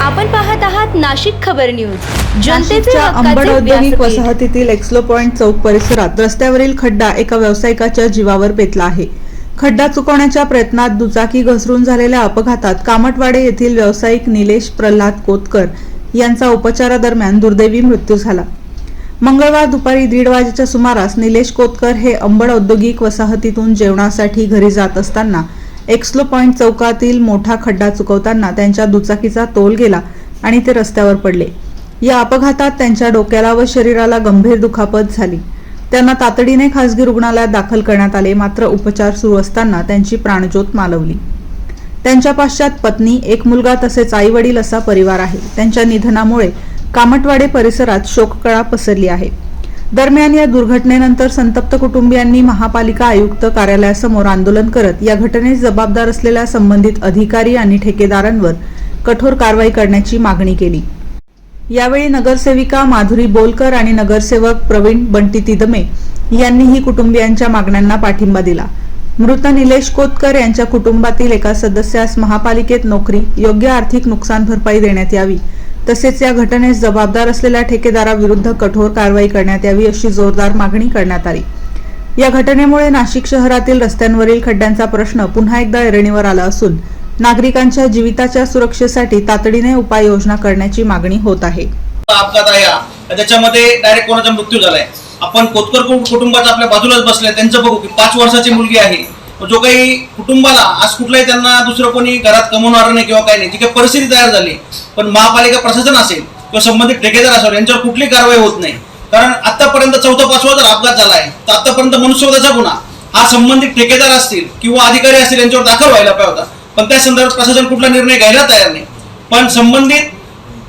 आपण पाहत आहात नाशिक खबर न्यूज। नाशिकच्या अंबड औद्योगिक वसाहतीतील एक्सलो पॉइंट चौक परिसरात रस्त्यावरील खड्डा एका व्यावसायिकाच्या जीवावर बेतला आहे। खड्डा चुकवण्याच्या प्रयत्नात दुचाकी घसरून झालेल्या अपघातात कामटवाडे येथील व्यावसायिक निलेश प्रल्हाद कोतकर यांचा उपचारादरम्यान दुर्दैवी मृत्यू झाला। मंगळवार दुपारी 1:30 वाजेच्या सुमारास निलेश कोतकर हे अंबड औद्योगिक वसाहतीतून जेवणासाठी घरी जात असताना एक्सलो पॉइंट चौकातील मोठा खड्डा चुकवताना त्यांच्या दुचाकीचा तोल गेला आणि ते रस्त्यावर पडले। या अपघातात त्यांच्या डोक्याला व शरीराला गंभीर दुखापत झाली। त्यांना तातडीने खासगी रुग्णालयात दाखल करण्यात आले, मात्र उपचार सुरू असताना त्यांची प्राणज्योत मालवली। त्यांच्या पश्चात पत्नी, एक मुलगा तसेच आई-वडील असा परिवार आहे। त्यांच्या निधनामुळे कामटवाडे परिसरात शोककळा पसरली आहे। दरम्यान या दुर्घटनेनंतर संतप्त कुटुंबियांनी महापालिका आयुक्त कार्यालयासमोर आंदोलन करत या घटनेस जबाबदार असलेल्या संबंधित अधिकारी आणि ठेकेदारांवर कठोर कारवाई करण्याची मागणी केली। यावेळी नगरसेविका माधुरी बोलकर आणि नगरसेवक प्रवीण बंटी तिदमे यांनीही कुटुंबियांच्या मागण्यांना पाठिंबा दिला। मृत निलेश कोतकर यांच्या कुटुंबातील एका सदस्यास महापालिकेत नोकरी, योग्य आर्थिक नुकसान भरपाई देण्यात यावी, तसेच या घटनेस जबाबदार असलेल्या ठेकेदाराविरुद्ध कठोर कारवाई करण्यात यावी अशी जोरदार मागणी करण्यात आली। या घटनेमुळे नाशिक शहरातील रस्त्यांवरील खड्ड्यांचा प्रश्न पुन्हा एकदा ऐरणीवर आला असून नागरिकांच्या जीविताच्या सुरक्षेसाठी तातडीने उपाययोजना करण्याची मागणी होत आहे। अपघात आहे त्याच्यामध्ये डायरेक्ट कोणाचा मृत्यू झालाय। आपण कोतकर कुटुंबाचा आपल्या बाजूलाच बसले, त्यांचं बघू की 5 वर्षाची मुलगी आहे, जो काही कुटुंबाला आज कुठलाही त्यांना दुसरं कोणी घरात कमवणार नाही किंवा काही नाही, जी काही परिस्थिती तयार झाली, पण महापालिका प्रशासन असेल किंवा संबंधित ठेकेदार असेल यांच्यावर कुठलीही कारवाई होत नाही। कारण आतापर्यंत 4था-5वा जर अपघात झालाय तर आतापर्यंत मनुष्यवधाचा गुन्हा हा संबंधित ठेकेदार असतील किंवा अधिकारी असतील यांच्यावर दाखल व्हायला पाहिजे होता, पण त्या संदर्भात प्रशासन कुठला निर्णय घ्यायला तयार नाही। पण संबंधित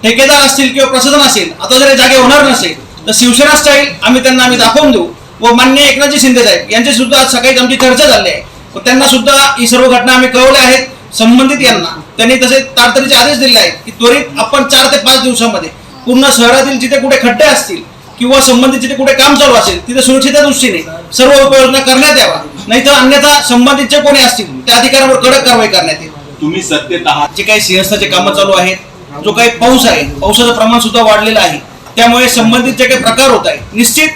ठेकेदार असतील किंवा प्रशासन असेल, आता जर जागे होणार नसेल तर शिवसेना स्टाईल आम्ही दाखवून देऊ व माननीय एकनाथजी शिंदे साहेब यांची सुद्धा सकाळी आमची चर्चा झाली आहे व त्यांना सुद्धा ही सर्व घटना आम्ही कळवल्या आहेत। संबंधित यांना त्यांनी तसे तातडीचे आदेश दिले आहेत की त्वरित आपण 4 ते 5 दिवसामध्ये पूर्ण शहरातील जिथे कुठे खड्डे असतील किंवा संबंधित जिथे कुठे काम चालू असेल तिथे सुरक्षेच्या दृष्टीने सर्व उपाययोजना करण्यात यावा, नाहीतर अन्यथा संबंधित जे कोणी असतील त्या अधिकाऱ्यांवर कडक कारवाई करण्यात येईल। तुम्ही सत्तेत आहात, जे काही सिंहस्थाचे कामं चालू आहेत, जो काही पाऊस आहे, पावसाचं प्रमाण सुद्धा वाढलेलं आहे, त्यामुळे संबंधित जे काही प्रकार होत आहे, निश्चित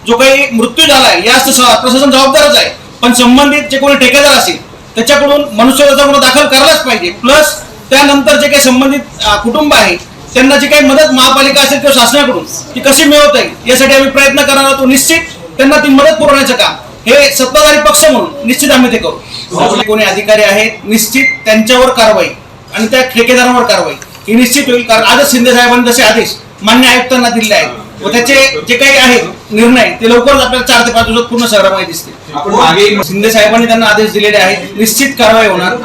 जो काही मृत्यू झाला आहे यास प्रशासन जबाबदारच आहे, पण संबंधित जे कोणी ठेकेदार असेल त्याच्याकडून मनुष्यवधाचा गुन्हा दाखल करायलाच पाहिजे। प्लस त्यानंतर जे काही संबंधित कुटुंब आहे त्यांना जी काही मदत महापालिका असेल किंवा शासनाकडून ती कशी मिळवता येईल यासाठी आम्ही प्रयत्न करणार आहोत। निश्चित त्यांना ती मदत पुरवण्याचं काम हे सत्ताधारी पक्ष म्हणून निश्चित आम्ही ते करू। कोणी अधिकारी आहेत निश्चित त्यांच्यावर कारवाई आणि त्या ठेकेदारांवर कारवाई ही निश्चित होईल, कारण आजच शिंदे साहेबांनी तसे आदेश मान्य आयुक्तांना दिले आहेत व त्याचे जे काही आहेत निर्णय ते लवकरच आपल्याला 4 ते 5 दिवसात पूर्ण शहरामध्ये दिसतील। शिंदे साहेबांनी त्यांना आदेश दिलेले आहेत, निश्चित कारवाई होणार,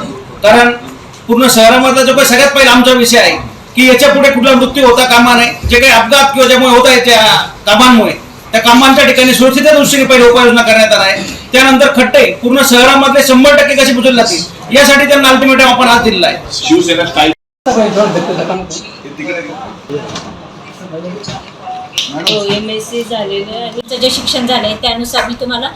कारण पूर्ण शहरामधला जो काही सगळ्यात पहिला आमचा विषय आहे की याच्या पुढे कुठला मृत्यू होता कामा नये। जे काही अपघात किंवा ज्यामुळे होत आहे त्या कामांमुळे त्या कामांच्या ठिकाणी सुरक्षेच्या दृष्टीने पहिले उपाययोजना करण्यात आला आहे। त्यानंतर खड्डे पूर्ण शहरामधले 100% कसे बुजवले जातील यासाठी त्यांना अल्टिमेटम आपण आज दिलेला आहे। शिवसेना स्टाईल MSc झालेलं आहे आणि जे शिक्षण झालंय त्यानुसार मी तुम्हाला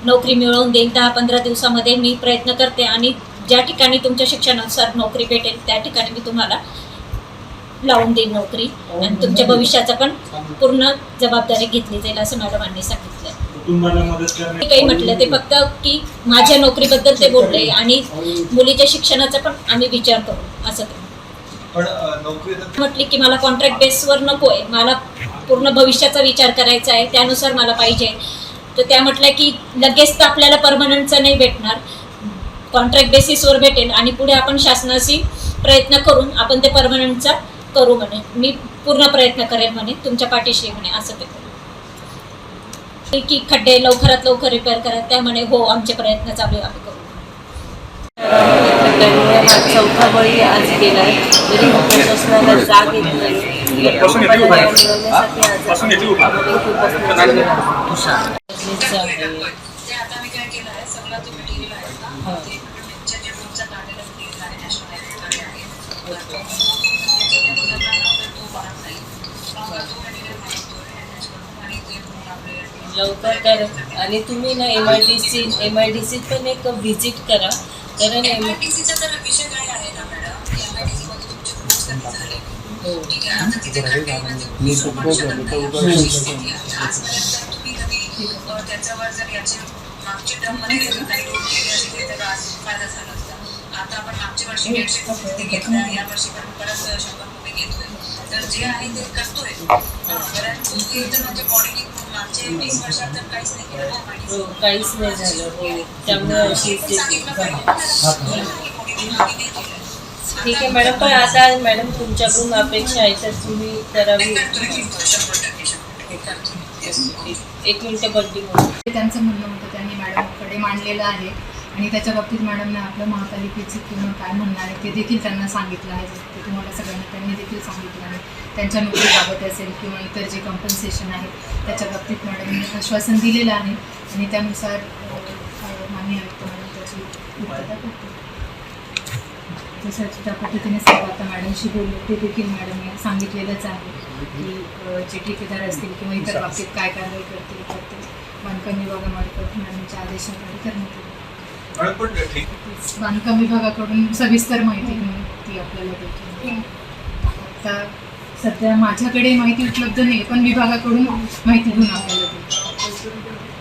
नोकरी मिळवून देईन। 10-15 दिवसामध्ये मी प्रयत्न करते आणि ज्या ठिकाणी तुमच्या शिक्षणानुसार नोकरी भेटेल त्या ठिकाणी मी तुम्हाला लावून देईन नोकरी आणि तुमच्या भविष्याचा पण पूर्ण जबाबदारी घेतली जाईल असं मॅडमांनी सांगितलं। काही म्हटलं ते फक्त की माझ्या नोकरीबद्दल ते बोलले आणि मुलीच्या शिक्षणाचा पण आम्ही विचार करू असं ते म्हटले की मला कॉन्ट्रॅक्ट बेसवर नको आहे, मला पूर्ण भविष्याचा विचार करायचा आहे, त्यानुसार मला पाहिजे। तर त्या म्हटल्या की लगेच तर आपल्याला परमनंटचं नाही भेटणार, कॉन्ट्रॅक्ट बेसिसवर भेटेल आणि पुढे आपण शासनाशी प्रयत्न करून आपण ते परमनंटचा करू म्हणे। मी पूर्ण प्रयत्न करेल म्हणे, तुमच्या पाठीशी म्हणे असं ते की खड्डे लवकरात लवकर रिपेअर करा, त्या म्हणे हो आमचे प्रयत्न चालू आम्ही करू। हा 4था बळी आज गेला आहे, तरी प्रशासनाला जाग येत नाही। लवकर करा आणि तुम्ही ना MIDC पण एक व्हिजिट करा, कारण MIDCचा तर विषय काय आहे ना मॅडम, MIDC मध्ये तुमचे त्याच्यावर जर याची मागची टर्ममध्ये काही रोज केली असते तर आज फायदा झाला असता. आता आपण मागच्या वर्षी 150 घेतलं आणि या वर्षी पण परत 100 रुपये घेतोय, तर जे आहे ते करतोय. परंतु इथं म्हणजे बॉडी मागच्या 20 वर्षात तर काहीच नाही केलं ना. काहीच नाही झालं. त्यामुळे अशी ठीक आहे मॅडम, पण आता मॅडम तुमच्याकडून अपेक्षा आहे तर तुम्ही करावी. 1 मिनिट बदली म्हणून त्यांचं म्हणणं होतं त्यांनी मॅडमकडे मांडलेलं आहे आणि त्याच्या बाबतीत मॅडमने आपलं महापालिकेचे किंवा काय म्हणणं आहे ते देखील त्यांना सांगितलं आहे. ते तुम्हाला सगळ्यांना त्यांनी देखील सांगितलं आहे. त्यांच्या नोकरीबाबत असेल किंवा इतर जे कॉम्पन्सेशन आहे त्याच्या बाबतीत मॅडमने आश्वासन दिलेलं आहे आणि त्यानुसार माननीय आयुक्त मॅडम त्याची पूर्तता करतो. जसं त्या पद्धतीने सर्व आता मॅडमशी बोललो ते देखील मॅडमने सांगितलेलंच आहे की जे ठेकेदार असतील किंवा इतर बाबतीत काय कारवाई करतील तर ते बांधकाम विभागामार्फत मॅडमच्या आदेशाद्वारे करण्यात येईल. बांधकाम विभागाकडून सविस्तर माहिती घेऊन ती आपल्याला देतील. आता सध्या माझ्याकडे माहिती उपलब्ध नाही, पण विभागाकडून माहिती घेऊन आपल्याला देईल.